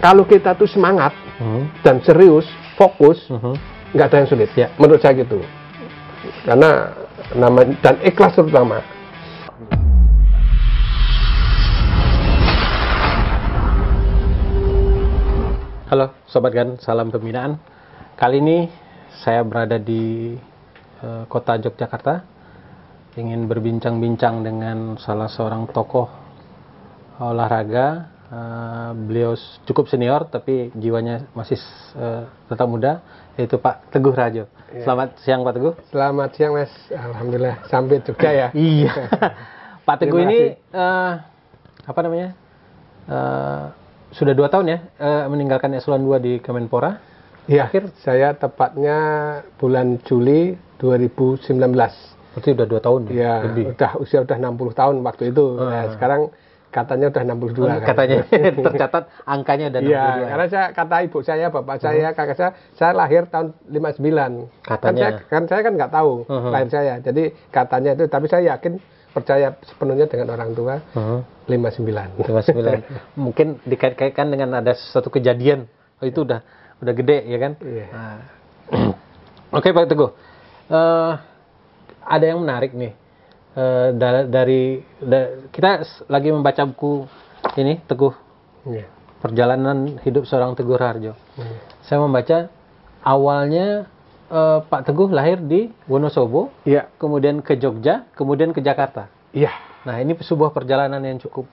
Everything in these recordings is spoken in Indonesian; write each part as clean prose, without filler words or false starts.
kalau kita tuh semangat dan serius, fokus, nggak ada yang sulit. Ya. Menurut saya gitu. Karena dan ikhlas terutama. Halo Sobat Gan, salam pembinaan. Kali ini saya berada di kota Yogyakarta, ingin berbincang-bincang dengan salah seorang tokoh olahraga. Beliau cukup senior tapi jiwanya masih tetap muda, yaitu Pak Teguh Rajo. Ya. Selamat siang Pak Teguh. Selamat siang Mas, alhamdulillah sampai Jogja ya. Iya. Pak Teguh Terima ini kasih. Sudah 2 tahun ya meninggalkan eselon 2 di Kemenpora. Iya, saya tepatnya bulan Juli 2019. Berarti udah 2 tahun Ya, lebih. usia udah 60 tahun waktu itu. Nah, sekarang katanya udah 62 kan. Katanya tercatat angkanya udah 62. Iya, karena kata ibu saya, bapak saya, kakak saya lahir tahun 59. Katanya. Saya kan nggak tahu lahir saya. Jadi katanya itu, tapi saya yakin percaya sepenuhnya dengan orang tua. 59. Mungkin dikait-kaitkan dengan ada suatu kejadian. Oh, itu udah gede ya kan? Iya. Nah. Oke Pak Teguh. Ada yang menarik nih. Kita lagi membaca buku ini Teguh. Iya. Perjalanan hidup seorang Teguh Raharjo. Saya membaca awalnya Pak Teguh lahir di Wonosobo, Iya. kemudian ke Jogja, kemudian ke Jakarta. Iya. Nah, ini sebuah perjalanan yang cukup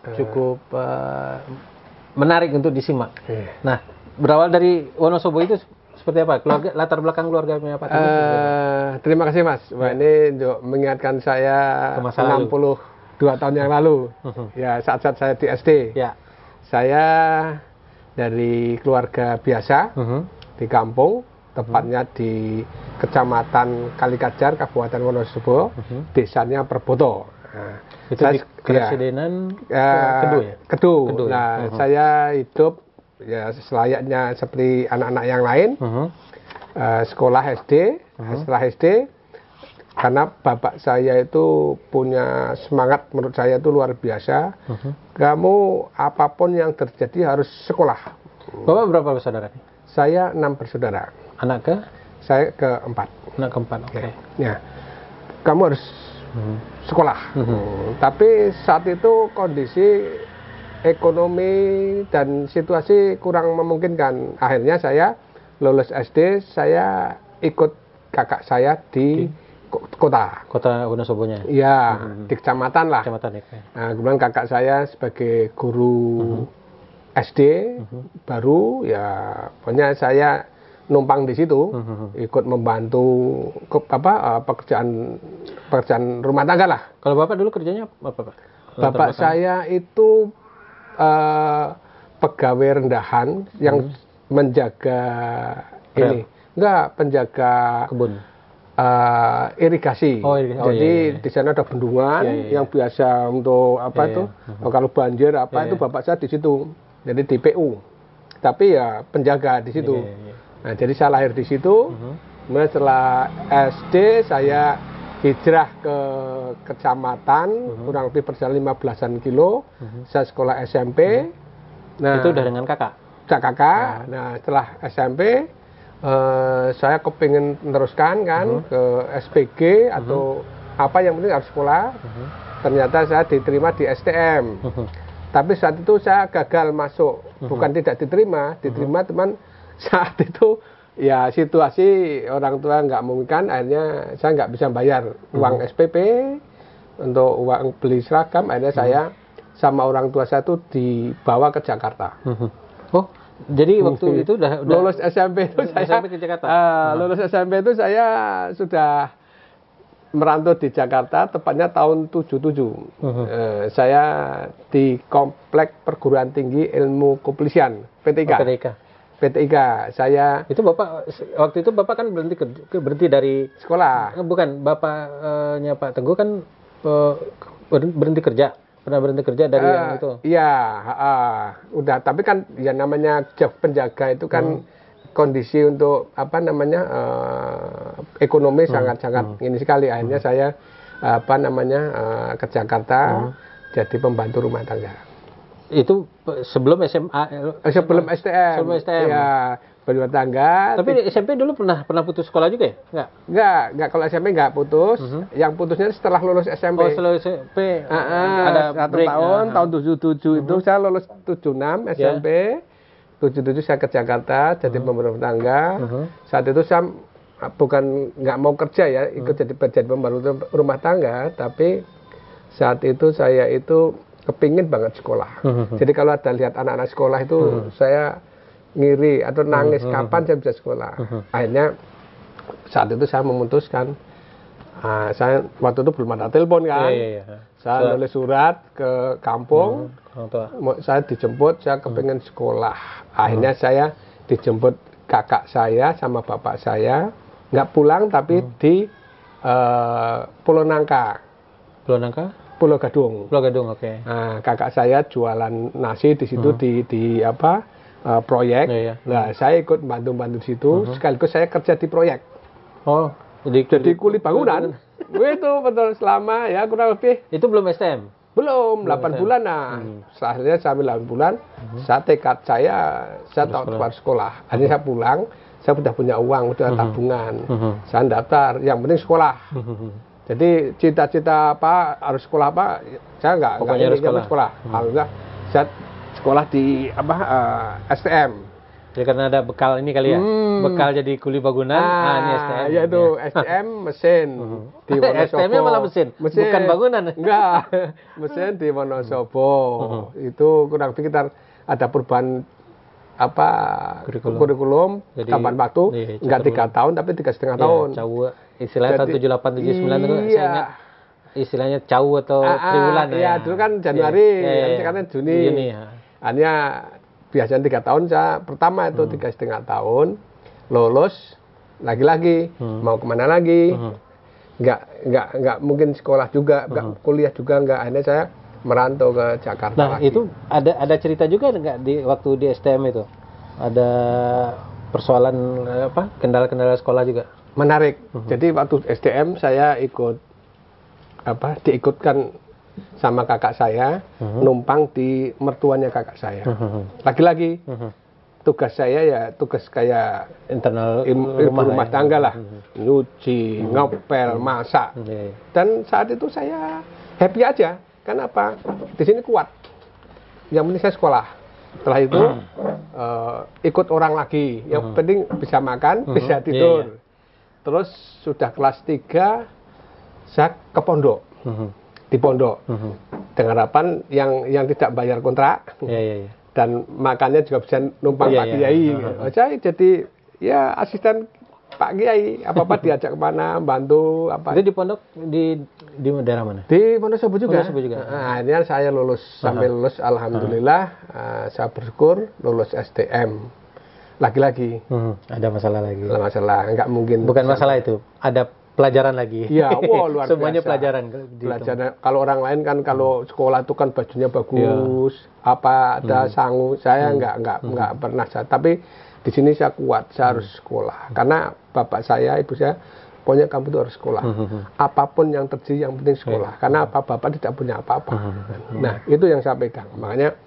menarik untuk disimak. Iya. Nah, berawal dari Wonosobo itu seperti apa? Latar belakang keluarganya Pak Teguh? Terima kasih Mas. Wah, ini untuk mengingatkan saya Ke masa lalu. 62 tahun yang lalu. Ya, saat-saat saya di SD. Ya. Saya dari keluarga biasa di kampung, tepatnya di Kecamatan Kalikajar, Kabupaten Wonosobo, desanya Perboto. Nah, Itu di Keresidenan Kedu ya? Kedu. Nah, saya hidup ya selayaknya seperti anak-anak yang lain. Sekolah SD, setelah SD, karena bapak saya itu punya semangat, menurut saya itu luar biasa. Kamu apapun yang terjadi harus sekolah. Bapak berapa bersaudara? Saya 6 bersaudara. Anak ke? Saya keempat. Anak keempat, oke. Ya, kamu harus sekolah. Tapi saat itu kondisi ekonomi dan situasi kurang memungkinkan. Akhirnya saya lulus SD, saya ikut kakak saya di kota. Kota Wonosobonya? Iya, di kecamatan lah. Kecamatan ya. Nah, kemudian kakak saya sebagai guru SD baru, ya pokoknya saya numpang di situ, ikut membantu pekerjaan rumah tangga lah. Kalau Bapak dulu kerjanya apa Pak? Bapak saya itu pegawai rendahan yang menjaga penjaga kebun. Irigasi. Oh, irigasi. Jadi di sana ada bendungan yang biasa untuk kalau banjir itu bapak saya di situ. Jadi di PU. Tapi ya penjaga di situ. Nah, jadi saya lahir di situ. Kemudian setelah SD saya hijrah ke kecamatan, kurang lebih perjalanan 15-an kilo. Saya sekolah SMP. Nah, itu udah dengan kakak? Kakak. Nah, setelah SMP saya kepingin meneruskan kan ke SPG atau apa yang penting harus sekolah. Ternyata saya diterima di STM. Tapi saat itu saya gagal masuk, bukan tidak diterima teman saat itu ya situasi orang tua nggak memungkinkan, akhirnya saya nggak bisa bayar uang SPP untuk uang beli seragam, akhirnya saya sama orang tua saya itu dibawa ke Jakarta. Oh, jadi waktu itu udah lulus SMP itu SMP ke Jakarta. Lulus SMP itu saya sudah merantau di Jakarta, tepatnya tahun 77. Saya di Komplek Perguruan Tinggi Ilmu Kepolisian, PTIK. PTIK. Saya itu Bapak waktu itu Bapak kan berhenti dari sekolah. Bukan, bapaknya Pak Teguh kan berhenti kerja. Pernah berhenti kerja dari yang itu? Iya, udah. Tapi kan ya namanya penjaga itu kan kondisi untuk ekonomi sangat-sangat ini sekali. Akhirnya saya ke Jakarta jadi pembantu rumah tangga. Itu sebelum SMA. Sebelum STM. Sebelum STM. Ya, berumah tangga. Tapi di SMP dulu pernah putus sekolah juga ya? Enggak. Kalau SMP enggak putus. Yang putusnya setelah lulus SMP. Oh, setelah SMP ada 1 break. tahun, tahun 77 itu saya lulus 76 SMP. 77 saya ke Jakarta jadi pemberumah tangga. Saat itu saya bukan nggak mau kerja ya, ikut jadi pemberumah rumah tangga, tapi saat itu saya itu kepingin banget sekolah. Jadi kalau ada lihat anak-anak sekolah itu saya ngiri atau nangis kapan saya bisa sekolah. Akhirnya saat itu saya memutuskan, saya waktu itu belum ada telepon kan. Saya nulis surat ke kampung, saya dijemput, saya kepingin sekolah. Akhirnya saya dijemput kakak saya sama bapak saya, nggak pulang tapi di Pulau Nangka. Pulau Nangka? Pulau Gadung. Pulau Gadung, oke. Nah, kakak saya jualan nasi di situ di proyek. Nah, saya ikut bantu-bantu di situ. Sekaligus saya kerja di proyek. Oh, jadi kuli bangunan. Itu betul selama ya kurang lebih. Itu belum STM? Belum, 8 bulan. Nah, setelahnya sampai 8 bulan, saya tekad saya tahu harus sekolah. Akhirnya saya pulang, saya sudah punya uang, sudah tabungan. Saya daftar, yang penting sekolah. Jadi cita-cita apa, harus sekolah apa, saya nggak harus sekolah. Alhamdulillah, saya sekolah di STM. Jadi karena ada bekal ini kali ya, bekal jadi kuli bangunan, ini STM. Ya itu STM mesin di Wonosobo. STM-nya malah mesin, bukan bangunan. Enggak, mesin di Wonosobo. Itu kurang lebih kita ada perubahan kurikulum tambahan waktu, enggak 3 tahun tapi 3,5 tahun. Istilahnya tahun 78 79 itu saya ingat istilahnya cawu atau triwulan ya. Iya, dulu kan Januari, sekarang Juni. Hanya biasanya 3 tahun, saya pertama itu 3,5 tahun, lulus, lagi-lagi, mau kemana lagi, nggak mungkin sekolah juga, kuliah juga nggak, akhirnya saya merantau ke Jakarta. Nah lagi. Itu ada cerita juga nggak waktu di STM itu, ada persoalan kendala-kendala sekolah juga? Menarik, jadi waktu STM saya diikutkan sama kakak saya, numpang di mertuanya kakak saya. Lagi-lagi, tugas saya ya tugas kayak internal rumah tangga lah, nyuci, ngepel, masak. Dan saat itu saya happy aja, kenapa? Di sini kuat. Yang penting saya sekolah. Setelah itu ikut orang lagi, yang penting bisa makan, bisa tidur. Terus sudah kelas 3, saya ke pondok. Di pondok dengan harapan yang tidak bayar kontrak dan makannya juga bisa numpang Pak Kiai. Saya jadi ya asisten Pak Kiai, apa diajak kemana, bantu apa. Itu di pondok di daerah mana? Di Wonosobo juga. Nah, akhirnya saya lulus, sampai lulus alhamdulillah, saya bersyukur lulus STM. Lagi-lagi ada masalah lagi. Masalah nggak mungkin. Bukan masalah itu, ada pelajaran lagi. Iya, luar semuanya biasa. Pelajaran. Kalau orang lain kan kalau sekolah itu kan bajunya bagus, ada sangu. Saya nggak pernah. Tapi di sini saya kuat, saya harus sekolah. Karena bapak saya, ibu saya, pokoknya kamu itu harus sekolah. Apapun yang terjadi, yang penting sekolah. Karena bapak tidak punya apa-apa. Nah, itu yang saya pegang. Makanya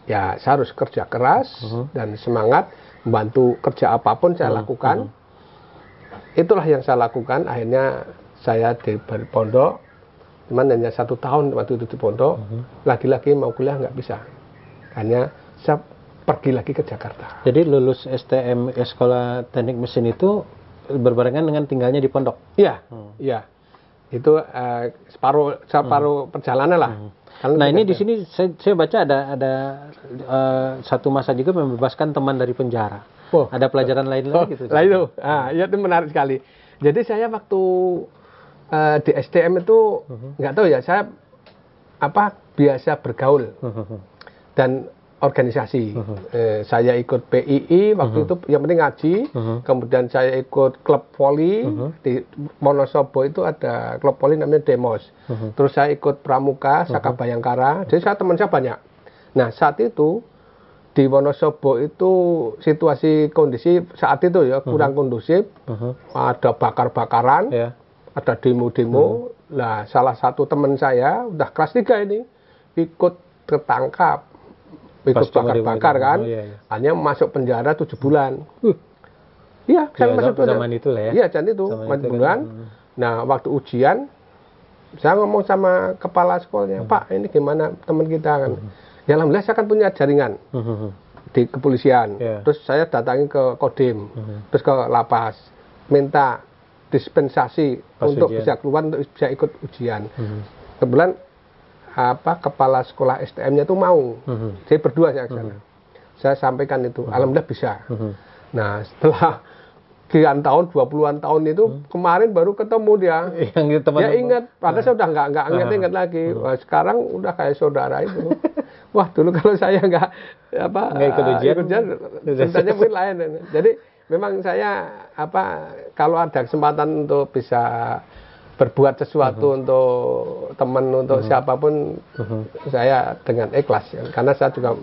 ya saya harus kerja keras dan semangat, membantu kerja apapun saya lakukan. Itulah yang saya lakukan. Akhirnya saya di pondok, cuman hanya 1 tahun waktu itu di pondok. Lagi-lagi mau kuliah nggak bisa. Hanya saya pergi lagi ke Jakarta. Jadi lulus STM Sekolah Teknik Mesin itu berbarengan dengan tinggalnya di pondok? Iya, iya. Itu separuh perjalanan lah. Nah ini di sini saya baca ada satu masa juga membebaskan teman dari penjara. Ada pelajaran lain lagi gitu. Lah itu, ya itu menarik sekali. Jadi saya waktu di STM itu nggak tahu ya, saya biasa bergaul dan organisasi. Saya ikut PII waktu itu, yang penting ngaji. Kemudian saya ikut klub voli di Wonosobo, itu ada klub voli namanya Demos. Terus saya ikut Pramuka, Saka Bayangkara. Jadi teman saya banyak. Nah saat itu di Wonosobo itu situasi kondisi saat itu ya kurang kondusif. Ada bakar-bakaran, ada demo-demo. Nah salah satu teman saya udah kelas 3 ini ikut ketangkap ikut Pas cuma bakar-bakar kan, iya. hanya masuk penjara 7 bulan. Iya, saya masuk zaman itu lah ya. Iya, dan itu 4 bulan. Nah, waktu ujian, saya ngomong sama kepala sekolahnya, Pak, ini gimana teman kita kan? Ya alhamdulillah saya kan punya jaringan di kepolisian. Terus saya datangi ke Kodim, terus ke lapas, minta dispensasi untuk bisa keluar, untuk bisa ikut ujian. Kebetulan kepala sekolah STM-nya itu mau. Jadi berdua saya ke sana. Saya sampaikan itu, alhamdulillah bisa. Nah, setelah sekian tahun, 20-an tahun itu kemarin baru ketemu dia. Dia ingat, padahal saya udah nggak ingat lagi. Wah, sekarang udah kayak saudara itu. Wah, dulu kalau saya nggak ikut ujian, ceritanya mungkin lain. Jadi memang saya kalau ada kesempatan untuk bisa berbuat sesuatu untuk teman, untuk siapapun, saya dengan ikhlas. Karena saya juga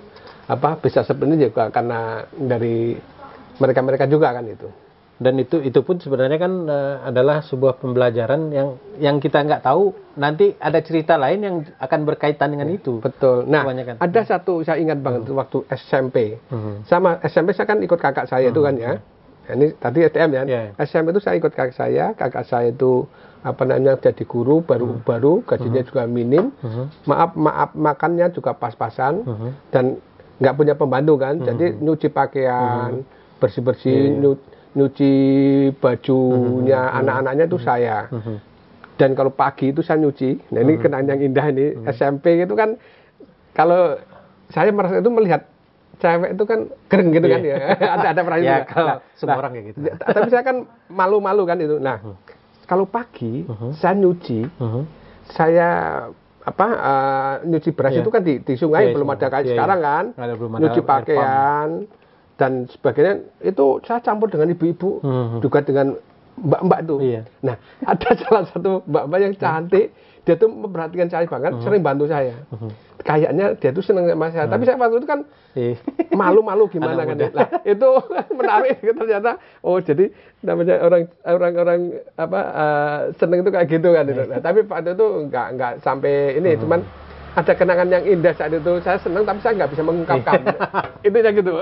bisa seperti ini juga karena dari mereka juga kan itu. Dan itu pun sebenarnya kan adalah sebuah pembelajaran yang kita nggak tahu nanti ada cerita lain yang akan berkaitan dengan itu. Betul. Nah, ada satu saya ingat banget waktu SMP. Sama SMP saya kan ikut kakak saya itu kan ya. Ini tadi STM ya. SMP itu saya ikut kakak saya itu jadi guru baru gajinya juga minim. Maaf makannya juga pas-pasan dan nggak punya pembantu kan. Jadi nyuci pakaian, bersih-bersih, nyuci bajunya anak-anaknya itu saya. Dan kalau pagi itu saya nyuci. Nah, ini kenangan yang indah ini. SMP itu kan kalau saya merasa itu melihat cewek itu kan gereng gitu kan ya. Ada perasaan juga. Kalau semua orang kayak gitu. Tapi saya kan malu-malu kan itu. Nah, kalau pagi saya nyuci, saya nyuci beras itu kan di sungai, belum ada kayak sekarang kan. Nyuci pakaian dan sebagainya itu saya campur dengan ibu-ibu, juga dengan mbak-mbak tuh. Nah, ada salah satu mbak-mbak yang cantik, dia tuh memperhatikan saya banget, sering bantu saya. Kayaknya dia tuh seneng sama saya, tapi saya waktu itu kan malu-malu gimana kan. Nah, itu menarik ternyata. Oh, jadi namanya orang-orang seneng itu kayak gitu kan. Nah, tapi waktu itu nggak sampai ini, cuman ada kenangan yang indah saat itu. Saya senang tapi saya nggak bisa mengungkapkan. Intinya gitu.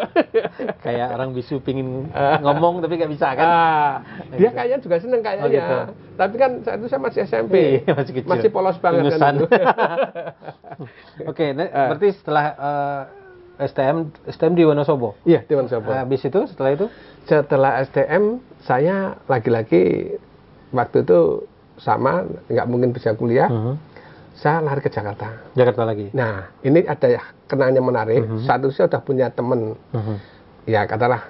Kayak orang bisu pingin ngomong tapi nggak bisa kan. Dia kayaknya juga senang kayaknya. Gitu. Tapi kan saat itu saya masih SMP. Masih kecil. Masih polos banget kan. Oke, berarti setelah STM di Wonosobo? Iya, di Wonosobo. Habis itu, setelah itu? Setelah STM, saya lagi-lagi waktu itu sama, nggak mungkin bisa kuliah. Saya lari ke Jakarta. Jakarta lagi. Nah, ini ada kenangan yang menarik. Saat itu saya sudah punya teman, ya katalah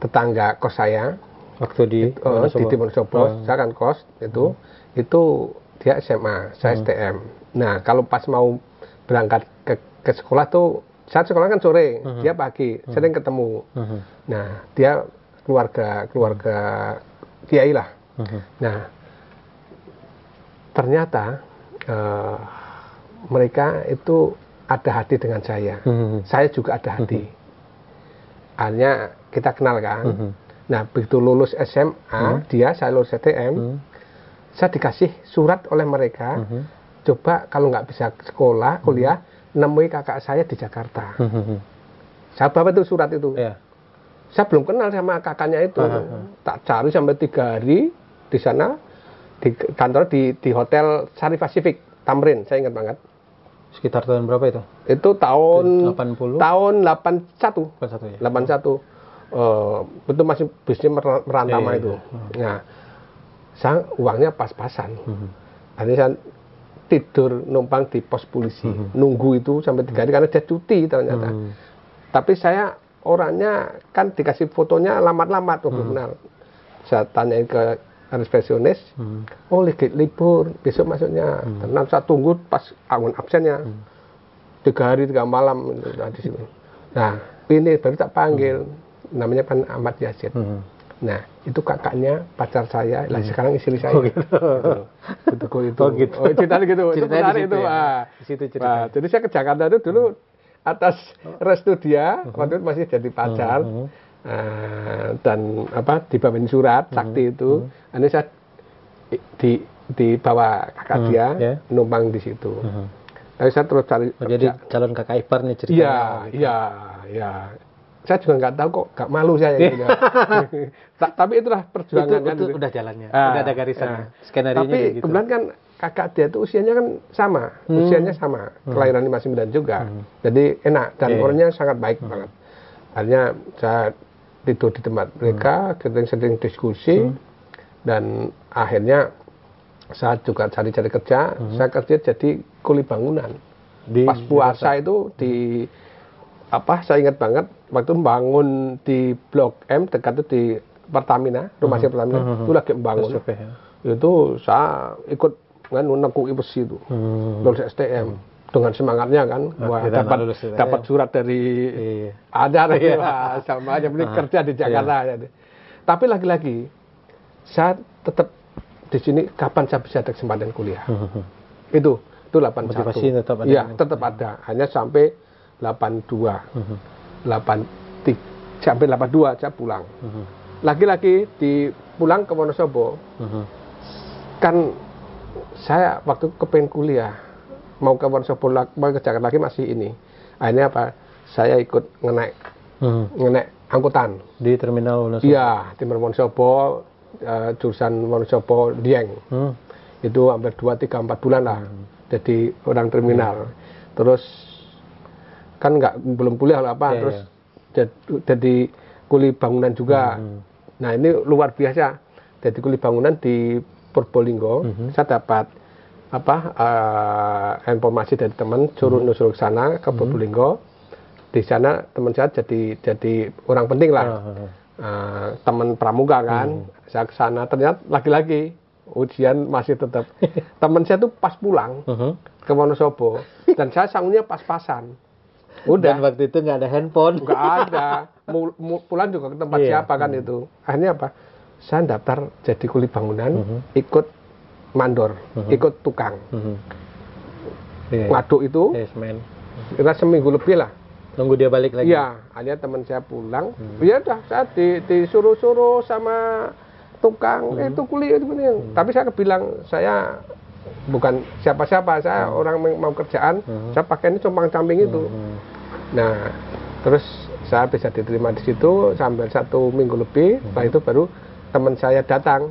tetangga kos saya. Waktu di Wonosobo, saya kan kos itu dia SMA, saya STM. Nah, kalau pas mau berangkat ke sekolah tuh, saya sekolah kan sore, dia pagi, sering ketemu. Nah, dia keluarga kiai lah. Nah, ternyata mereka itu ada hati dengan saya. Saya juga ada hati. Akhirnya kita kenal kan. Nah, begitu lulus SMA, saya lulus STM, saya dikasih surat oleh mereka. Coba kalau nggak bisa sekolah, kuliah, nemui kakak saya di Jakarta. Saya bawa itu surat itu. Saya belum kenal sama kakaknya itu. Tak cari sampai 3 hari di sana. Di kantor di Hotel Sari Pacific Tamrin, saya ingat banget. Sekitar tahun berapa itu? Itu tahun 80. Tahun 81. 81 ya. 81. Itu masih bisnis merantama itu. Nah, saya uangnya pas-pasan. Akhirnya saya tidur numpang di pos polisi, nunggu itu sampai 3 hari karena dia cuti ternyata. Tapi saya orangnya kan dikasih fotonya lamat-lamat, belum kenal. Saya tanyain ke resepsionis, oh libur, besok masuknya. Tenang, saya tunggu pas absennya. 3 hari 3 malam di situ. Nah, ini baru tak panggil, namanya kan Ahmad Yazid. Nah, itu kakaknya pacar saya, lah sekarang istri saya. Oh, gitu. Oh, ceritanya gitu. Itu menarik itu. Di situ cerita. Jadi saya ke Jakarta itu dulu atas restu dia, waktu itu masih jadi pacar. Dan dibawain surat sakti itu, ini saya dibawa kakak dia numpang di situ. Tapi saya terus cari Jadi calon kakak ipar nih ceritanya. Iya. Saya juga nggak tahu kok, nggak malu saya gitu. Tapi itulah perjuangan kan. Itu udah jalannya, udah ada garisannya. Skenario-nya Tapi kayak gitu. kebetulan kan kakak dia itu usianya kan sama, usianya sama, kelahiran 59 juga. Jadi enak dan orangnya sangat baik banget. Akhirnya saya tidur di tempat mereka, sering diskusi, dan akhirnya saya juga cari-cari kerja. Saya kerja jadi kuli bangunan. Pas puasa itu di saya ingat banget waktu membangun di Blok M dekat itu di Pertamina, rumah sakit Pertamina, itu lagi membangun. Itu saya ikut nekuk besi itu, lulus STM dengan semangatnya kan, dapat surat dari ada sama aja beli kerja di Jakarta. Tapi lagi-lagi saya tetap di sini kapan saya bisa ada kesempatan kuliah. Itu 81. Motivasi tetap ada. Iya, tetap ada. Hanya sampai 82, 83, sampai 82 saya pulang. Lagi-lagi pulang ke Wonosobo, kan saya waktu kepengen kuliah, mau ke Wonosobo, mau ke Jakarta lagi masih ini. Akhirnya apa? Saya ikut ngenek angkutan. Di terminal Wonosobo? Iya, terminal Wonosobo, jurusan Wonosobo Dieng. Itu hampir 2, 3, 4 bulan lah. Jadi orang terminal. Terus kan belum kuliah apa, terus jadi kuli bangunan juga. Nah ini luar biasa. Jadi kuli bangunan di Purbolinggo, saya dapat informasi dari teman suruh nyusul ke sana ke Purbolinggo. Di sana teman saya jadi orang penting lah, teman pramuka kan. Saya ke sana ternyata lagi-lagi ujian masih tetap. Teman saya tuh pas pulang ke Wonosobo dan saya sangunya pas-pasan. Udah. Dan waktu itu nggak ada handphone. Nggak ada. Pulang juga ke tempat siapa kan itu. Akhirnya apa? Saya daftar jadi kuli bangunan, ikut mandor, ikut tukang. Ngaduk itu, kita seminggu lebih lah. Nunggu dia balik lagi? Iya, akhirnya teman saya pulang. Ya udah, saya disuruh-suruh sama tukang, itu kuli itu. Tapi saya bilang, saya bukan siapa-siapa, saya orang mau kerjaan, saya pakai ini compang-camping itu. Nah, terus saya bisa diterima di situ sampai 1 minggu lebih. Setelah itu baru teman saya datang,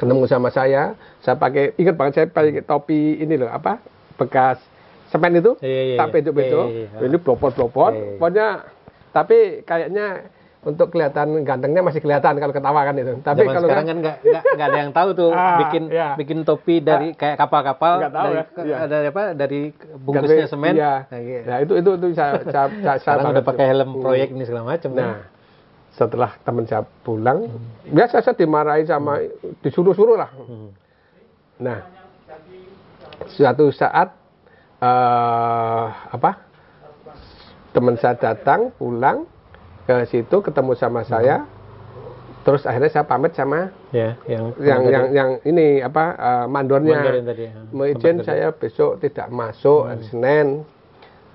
ketemu sama saya pakai, ingat banget saya pakai topi ini loh, bekas semen itu, tak beduk-beduk, ini blopot-blopot, pokoknya, tapi kayaknya untuk kelihatan gantengnya masih kelihatan kalau ketawa kan itu. Tapi zaman kalau sekarang kan nggak ada yang tahu tuh bikin topi dari kayak kapal-kapal dari bungkusnya semen. Nah itu saya sekarang udah pakai helm proyek ini segala macam. Nah setelah teman saya pulang, biasa saya dimarahi sama disuruh-suruh lah. Nah suatu saat teman saya datang pulang ke situ ketemu sama saya, terus akhirnya saya pamit sama yang ini mandornya, mau izin saya besok tidak masuk hari Senin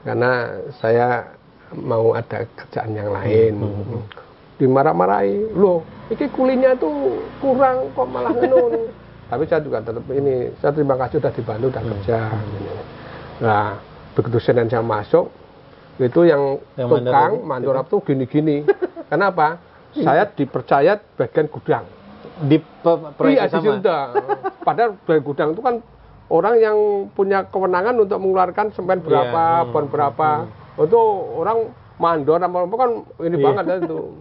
karena saya mau ada kerjaan yang lain. Dimarah-marahi, loh, ini kulinya tuh kurang kok malah ngenun. Tapi saya juga tetap ini, saya terima kasih sudah dibantu dan kerja. Nah, begitu Senin saya masuk, itu yang tukang mandor tuh gini-gini. Kenapa? Saya dipercaya bagian gudang di proyek sama. Padahal bagian gudang itu kan orang yang punya kewenangan untuk mengeluarkan semen berapa, bon berapa. Itu orang mandor apa kan ini banget kan itu.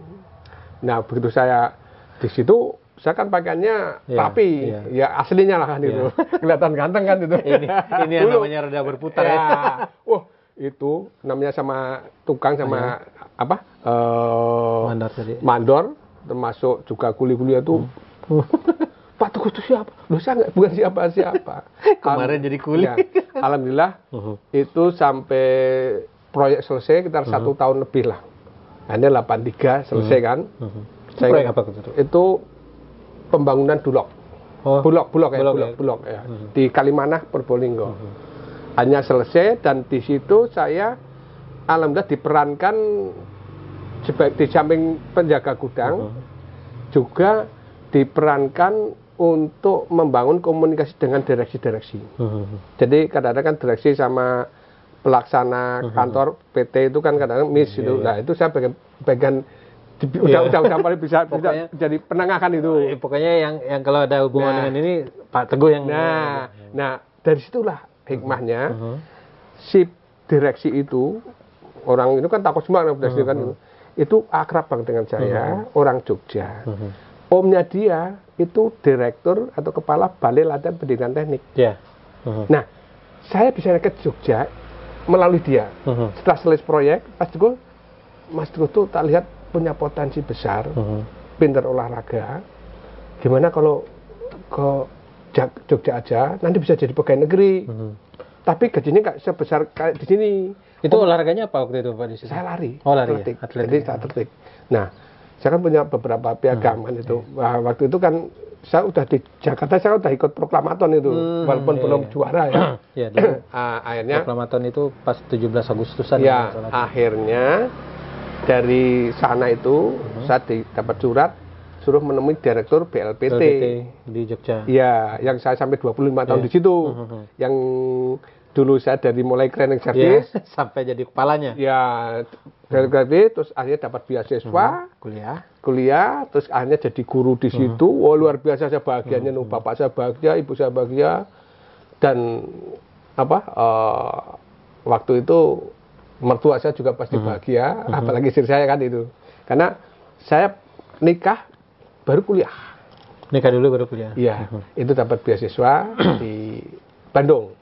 Nah begitu saya di situ, saya kan pakaiannya rapi, ya aslinya lah kan itu, kelihatan ganteng kan itu. Ini yang namanya roda berputar ya. Wah itu namanya sama tukang sama mandor termasuk juga kuli-kuli itu. Pak Teguh itu siapa? Loh saya bukan siapa-siapa. Kemarin jadi kuli. Ya, alhamdulillah itu sampai proyek selesai sekitar 1 tahun lebih lah. Hanya 83 selesai kan. Proyek apa itu pembangunan bulog. Bulog ya. Di Kalimanah Purbolinggo. Hanya selesai dan di situ saya alhamdulillah diperankan di samping penjaga gudang juga diperankan untuk membangun komunikasi dengan direksi-direksi. Jadi kadang-kadang kan direksi sama pelaksana kantor PT itu kan kadang-kadang miss itu. Nah, itu saya bagian udah paling bisa jadi penengahan itu. Pokoknya yang kalau ada hubungan dengan ini Pak Teguh yang Nah, dari situlah hikmahnya si direksi itu, orang itu kan takut semua kan itu akrab banget dengan saya, orang Jogja. Omnya dia itu direktur atau kepala Balai Latihan Pendidikan Teknik. Nah, saya bisa ke Jogja melalui dia. Setelah selesai proyek, Mas Teguh tuh tak lihat punya potensi besar, pintar olahraga. Gimana kalau ke Jogja aja, nanti bisa jadi pegawai negeri. Tapi gajinya nggak sebesar kayak di sini. Itu olahraganya apa waktu itu Pak di sini? Saya lari. Oh, lari. Atletik. Jadi saya atletik. Nah, saya kan punya beberapa piagam kan itu. Nah, waktu itu kan saya udah di Jakarta, saya udah ikut proklamaton itu, walaupun belum juara ya. Akhirnya proklamaton itu pas 17 Agustusan. Ya, akhirnya dari sana itu saya dapat surat suruh menemui direktur BLPT di Jogja. Iya, yang saya sampai 25 tahun di situ. Yang dulu saya dari mulai cleaning service sampai jadi kepalanya. Ya, dari terus akhirnya dapat beasiswa, kuliah, terus akhirnya jadi guru di situ. Wah, luar biasa saya bahagianya, bapak saya bahagia, ibu saya bahagia, dan waktu itu mertua saya juga pasti bahagia, apalagi istri saya kan itu. Karena saya nikah baru kuliah. Nikah dulu baru kuliah. Iya, itu dapat beasiswa di Bandung.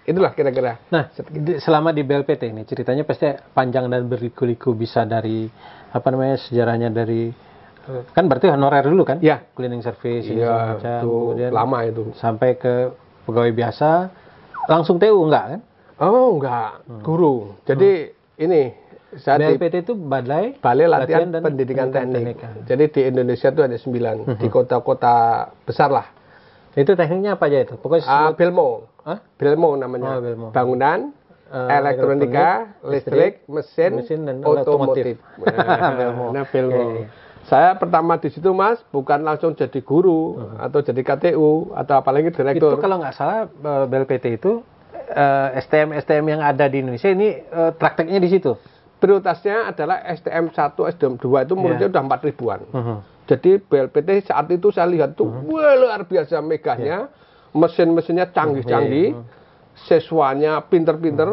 Itulah kira-kira. Nah, selama di BLPT ini ceritanya pasti panjang dan berliku-liku, bisa dari sejarahnya dari kan berarti honorer dulu kan? Iya. Cleaning service iya, macam, kemudian lama itu. Sampai ke pegawai biasa, langsung TU enggak kan? Oh, enggak. Guru. Jadi ini BLPT itu Balai Latihan dan Pendidikan Teknik. Jadi di Indonesia itu ada 9 di kota-kota besar lah. Itu tekniknya apa aja itu? Pokoknya Belmo namanya. Belmo. Bangunan, elektronika, listrik, mesin dan otomotif. Nah, Belmo. Saya pertama di situ Mas, bukan langsung jadi guru atau jadi KTU atau apalagi direktur. Itu kalau nggak salah BLPT itu STM yang ada di Indonesia ini prakteknya di situ. Prioritasnya adalah STM 1, STM 2 itu muridnya udah 4 ribuan. Jadi BLPT saat itu saya lihat tuh luar biasa megahnya, mesin-mesinnya canggih-canggih, siswanya pinter-pinter,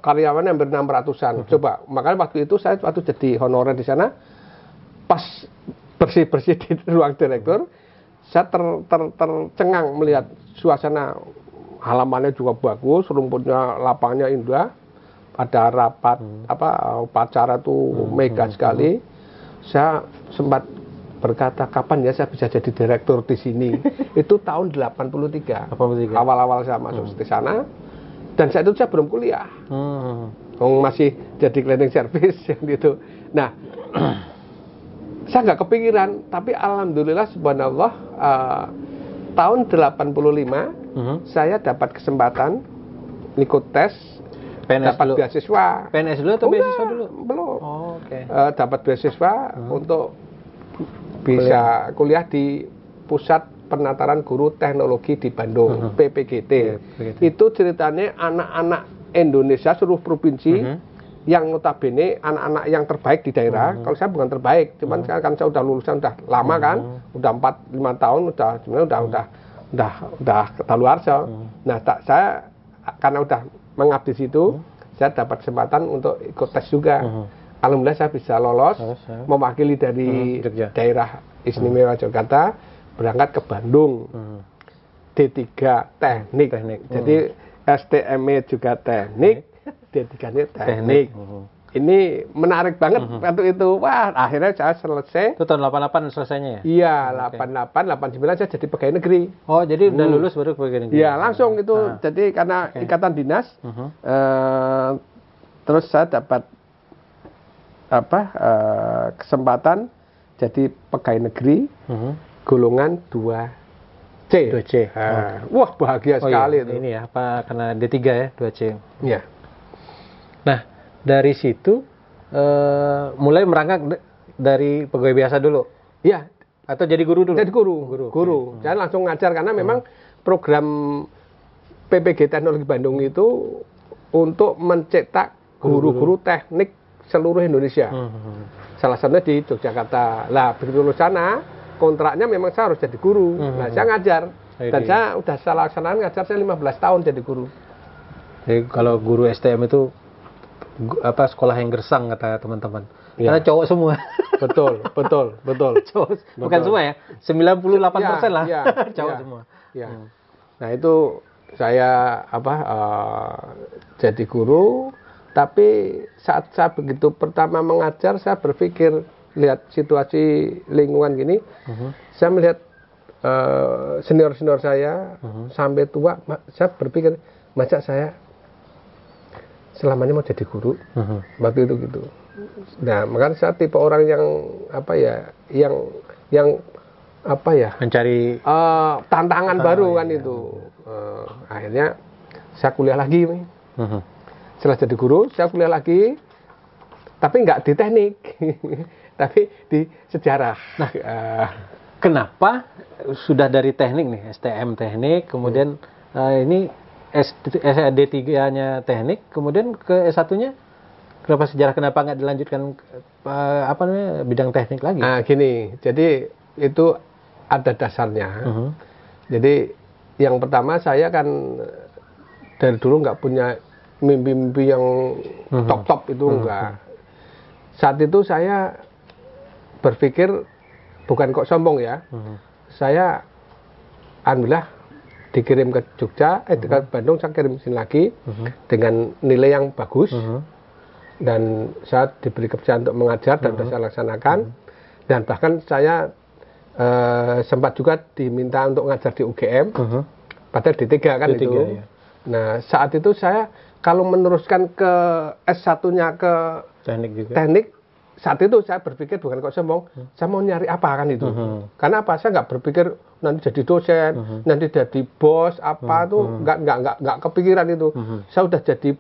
karyawannya hampir 600-an. Coba, makanya waktu itu saya jadi honorer di sana, pas bersih-bersih di ruang direktur, saya tercengang melihat suasana halamannya juga bagus, rumputnya, lapangnya indah, ada rapat upacara tuh megah sekali. Saya sempat berkata kapan ya saya bisa jadi direktur di sini. Itu tahun 83. Awal-awal saya masuk di sana, dan saat itu saya belum kuliah. Masih jadi cleaning service yang gitu. Nah, saya nggak kepikiran, tapi alhamdulillah subhanallah tahun 85 saya dapat kesempatan ikut tes. PNS dapat dulu. Beasiswa. PNS dulu atau beasiswa dulu? Belum. Oh, oke. Dapat beasiswa untuk bisa kuliah di Pusat Penataran Guru Teknologi di Bandung, PPGT. Itu ceritanya anak-anak Indonesia seluruh provinsi yang notabene anak-anak yang terbaik di daerah. Kalau saya bukan terbaik, cuman kan saya udah lulusan udah lama kan, udah 4-5 tahun udah kadaluarsa. Nah, saya karena udah mengabdi situ, saya dapat kesempatan untuk ikut tes juga. Alhamdulillah saya bisa lolos, mewakili dari daerah istimewa Jakarta, berangkat ke Bandung. D3 teknik. Jadi STM-nya juga teknik, D3-nya teknik. Ini menarik banget waktu itu. Wah, akhirnya saya selesai. Itu tahun 88 selesainya ya? Iya, 88, 89 saya jadi pegawai negeri. Oh, jadi udah lulus baru pegawai negeri? Iya, langsung itu. Jadi karena ikatan dinas, terus saya dapat kesempatan jadi pegawai negeri golongan 2C. 2C. Wah, bahagia sekali itu. Ini ya, karena D3 ya, 2C. Iya. Nah, dari situ mulai merangkak dari pegawai biasa dulu. Iya, Atau jadi guru dulu? Jadi guru. Saya langsung ngajar karena memang program PPG Teknologi Bandung itu untuk mencetak guru-guru teknik seluruh Indonesia. Salah satunya di Yogyakarta. Lah begitu lulus sana, kontraknya memang saya harus jadi guru. Nah saya ngajar. Dan saya udah salah laksanakan ngajar saya 15 tahun jadi guru. Jadi kalau guru STM itu sekolah yang gersang kata teman-teman. Ya. Karena cowok semua. Betul. Cowok, bukan semua ya. 98% lah. Ya, cowok semua. Ya. Nah itu saya jadi guru, tapi saat saya begitu pertama mengajar saya berpikir lihat situasi lingkungan gini, saya melihat senior saya sampai tua, saya berpikir masa saya selamanya mau jadi guru, waktu itu gitu. Nah, makanya saya tipe orang yang mencari tantangan baru kan itu. Akhirnya saya kuliah lagi. Setelah jadi guru, saya kuliah lagi, tapi nggak di teknik, tapi di sejarah. Nah, kenapa sudah dari teknik nih, STM teknik, kemudian ini D3-nya teknik, kemudian ke S1-nya kenapa sejarah, kenapa nggak dilanjutkan bidang teknik lagi? Nah, gini, jadi itu ada dasarnya. Jadi yang pertama saya kan dari dulu nggak punya mimpi-mimpi yang top-top itu enggak. Saat itu saya berpikir bukan kok sombong ya. Saya alhamdulillah dikirim ke Jogja, ke Bandung saya kirim sini lagi dengan nilai yang bagus. Dan saya diberi kepercayaan untuk mengajar dan sudah saya laksanakan. Dan bahkan saya sempat juga diminta untuk ngajar di UGM. Padahal D3 kan D3, itu. Ya. Nah, saat itu saya kalau meneruskan ke S1-nya ke teknik, saat itu saya berpikir bukan kok sombong, saya mau nyari apa kan itu. Karena apa? Saya nggak berpikir nanti jadi dosen, nanti jadi bos apa tuh nggak kepikiran itu. Saya udah jadi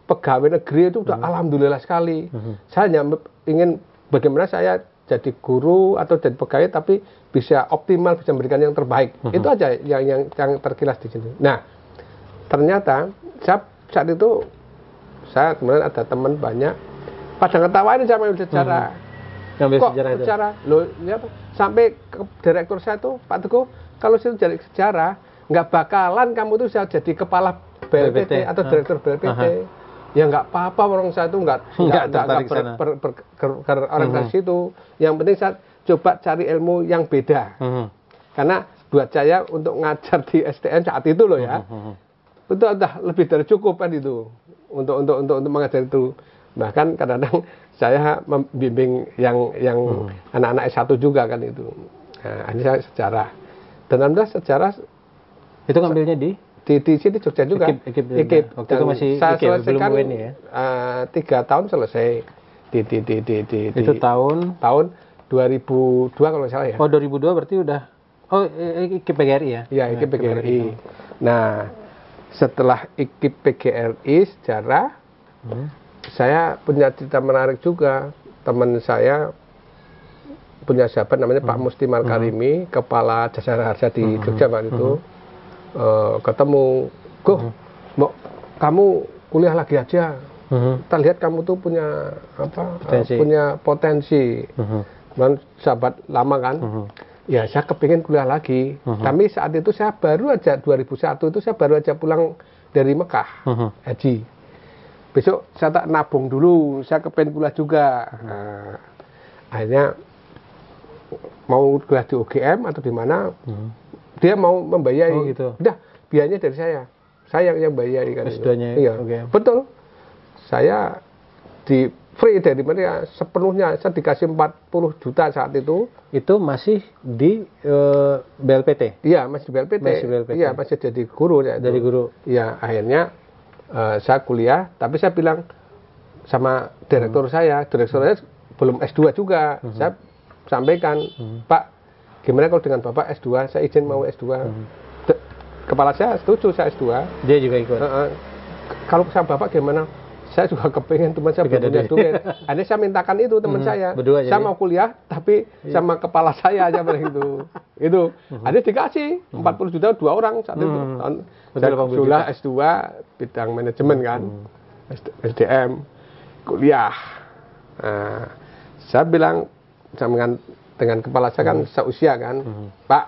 pegawai negeri itu udah alhamdulillah sekali. Saya hanya ingin bagaimana saya jadi guru atau jadi pegawai tapi bisa optimal, bisa memberikan yang terbaik. Itu aja yang terkilas di sini. Nah, ternyata saat itu saya kemudian ada teman banyak pada ngetawain sama sejarah. Kok sejarah? Loh, ya, sampai ke direktur saya tuh Pak Teguh, kalau saya jadi sejarah nggak bakalan kamu tuh bisa jadi kepala BLPT atau direktur BLPT. Ya nggak apa-apa, orang saya itu nggak berorientasi itu. Yang penting saya coba cari ilmu yang beda. Karena buat saya untuk ngajar di STM saat itu loh ya, itu udah lebih dari cukup kan itu untuk mengajar itu. Bahkan kadang-kadang saya membimbing yang anak-anak S1 juga kan itu. Nah, ini saya sejarah. Dan alhamdulillah sejarah itu ngambilnya di sini Jogja juga. Ikip. Waktu itu masih saya selesaikan belum ini ya. 3 tahun selesai itu tahun 2002 kalau nggak salah ya. Oh, 2002 berarti udah IKIP PGRI ya? Iya, IKIP PGRI. Nah, setelah IKIP PGRI sejarah, saya punya cerita menarik juga. Teman saya punya sahabat namanya Pak Musti Malkarimi, kepala Jasa Harja di Jogja waktu itu. Ketemu, Mbok, kamu kuliah lagi aja. Kita lihat kamu tuh punya potensi. Dan sahabat lama kan. Ya, saya kepingin kuliah lagi. Tapi saat itu saya baru aja 2001 itu saya baru aja pulang dari Mekah haji. Besok saya tak nabung dulu, saya kepingin kuliah juga. Nah, akhirnya mau kuliah di UGM atau di mana, dia mau membayari. Oh, gitu. Udah, biayanya dari saya yang bayari kan. S2-nya iya, UGM. betul. Saya di free dari mereka sepenuhnya, saya dikasih 40 juta saat itu. Itu masih di BLPT? Iya, masih di BLPT. Iya, masih jadi guru ya. Dari guru. Iya, akhirnya saya kuliah, tapi saya bilang sama direktur saya belum S2 juga. Saya sampaikan, Pak, gimana kalau dengan Bapak S2, saya izin mau S2. Kepala saya setuju saya S2. Dia juga ikut. Kalau sama Bapak gimana? saya juga kepengen teman saya belum punya duit. Akhirnya saya mintakan itu teman saya. Berdua Saya jadi? mau kuliah tapi sama kepala saya aja bilang itu. Itu. Akhirnya dikasih 40 juta 2 orang saat itu. Saya kuliah S2 bidang manajemen kan. SDM kuliah. Nah, saya bilang dengan kepala saya kan seusia kan. Pak,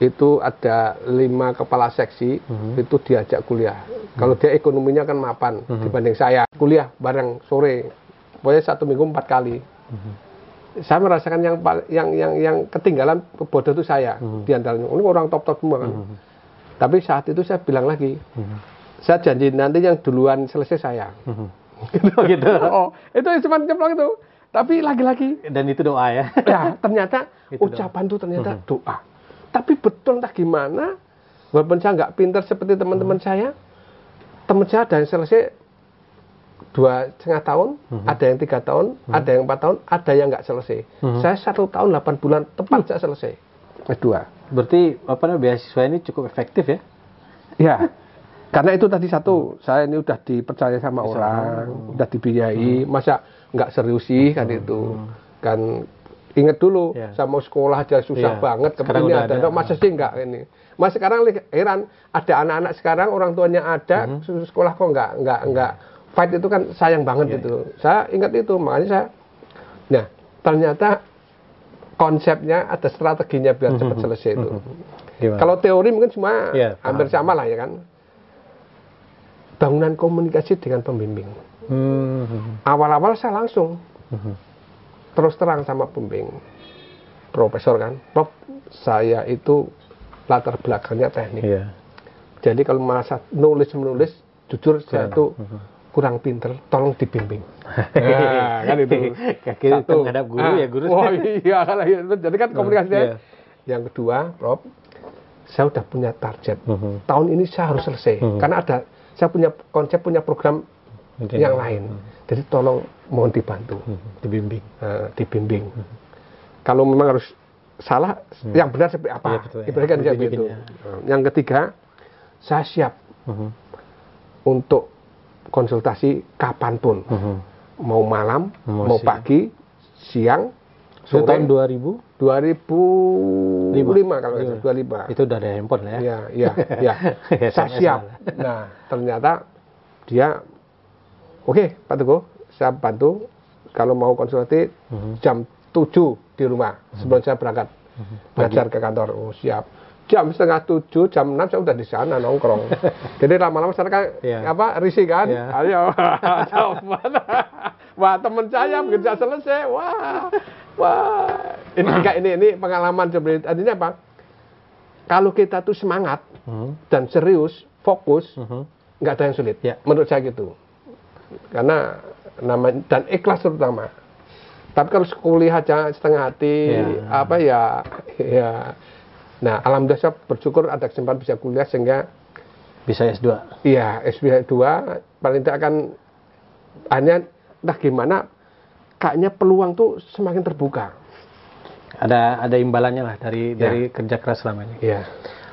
itu ada 5 kepala seksi itu diajak kuliah. Kalau dia ekonominya kan mapan dibanding saya. Kuliah bareng sore, pokoknya 1 minggu 4 kali. Saya merasakan yang ketinggalan bodoh itu saya di antaranya. Ini orang top semua kan. Tapi saat itu saya bilang lagi, saya janji nanti yang duluan selesai saya. Gitu. Oh, itu cuma cemplung itu. Tapi lagi-lagi. Dan itu doa ya. Ya, ternyata ucapan itu ternyata doa. Tapi betul entah gimana, walaupun saya nggak pintar seperti teman-teman saya, teman saya ada yang selesai 2,5 tahun, ada yang 3 tahun, ada yang 4 tahun, ada yang nggak selesai. Saya 1 tahun 8 bulan tepat saya selesai. S2. Berarti beasiswa ini cukup efektif ya? Ya, karena itu tadi satu, saya ini udah dipercaya sama orang, udah dibiayai, masa nggak serius sih kan itu. Kan ingat dulu, saya mau sekolah aja susah banget, kepingin ada, masa sih nggak ini. Mas sekarang heran, ada anak-anak sekarang orang tuanya ada, sekolah kok nggak fight, itu kan sayang banget itu. Saya ingat itu, makanya saya, nah ternyata konsepnya ada strateginya biar cepat selesai itu. Kalau teori mungkin semua hampir sama lah ya kan. Bangunan komunikasi dengan pembimbing. Awal-awal saya langsung terus terang sama pembimbing, profesor kan, Prof, saya itu latar belakangnya teknik. Jadi kalau masa menulis, jujur saya itu kurang pinter, tolong dibimbing. Nah, kan itu. Satu menghadap guru ya guru. Oh iya, jadi kan komunikasinya. Yang kedua, Prof, saya udah punya target. Tahun ini saya harus selesai. Karena saya punya konsep, punya program yang lain. Jadi tolong mohon dibantu, dibimbing. Kalau memang harus salah, yang benar seperti apa? Ibaratkan kayak gitu. Yang ketiga, saya siap untuk konsultasi kapanpun, mau malam, mau pagi, siang, sore. Tahun 2005 kalau itu 2005. Itu udah ada handphone lah ya. Iya. Saya siap. Nah, ternyata dia oke, Pak Teguh, saya bantu kalau mau konsultasi jam 7 di rumah sebelum saya berangkat ngajar ke kantor. Oh, siap. Jam 6:30, jam 6 saya udah di sana nongkrong. Jadi lama-lama saya kan risih kan. Ayo. Wah, teman saya begitu saya selesai. Wah. Ini pengalaman sebenarnya. Artinya apa? Kalau kita tuh semangat dan serius, fokus, nggak ada yang sulit. Menurut saya gitu. Karena dan ikhlas terutama. Tapi kalau kuliah aja setengah hati, nah, alhamdulillah saya bersyukur ada kesempatan bisa kuliah sehingga bisa S2. Iya, S2 paling tidak akan hanya entah gimana kayaknya peluang tuh semakin terbuka. Ada imbalannya lah dari kerja keras selama ini. Iya.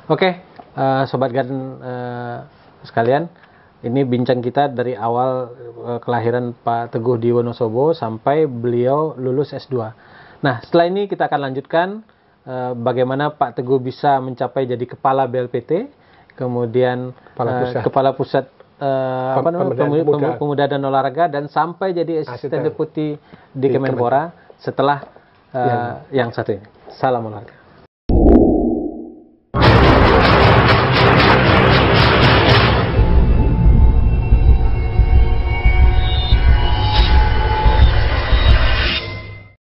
Oke, Sobat Gan sekalian, ini bincang kita dari awal kelahiran Pak Teguh di Wonosobo sampai beliau lulus S2. Nah, setelah ini kita akan lanjutkan bagaimana Pak Teguh bisa mencapai jadi kepala BLPT, kemudian kepala pusat pemuda dan olahraga, dan sampai jadi asisten deputi di Kemenpora setelah yang satu ini. Salam olahraga.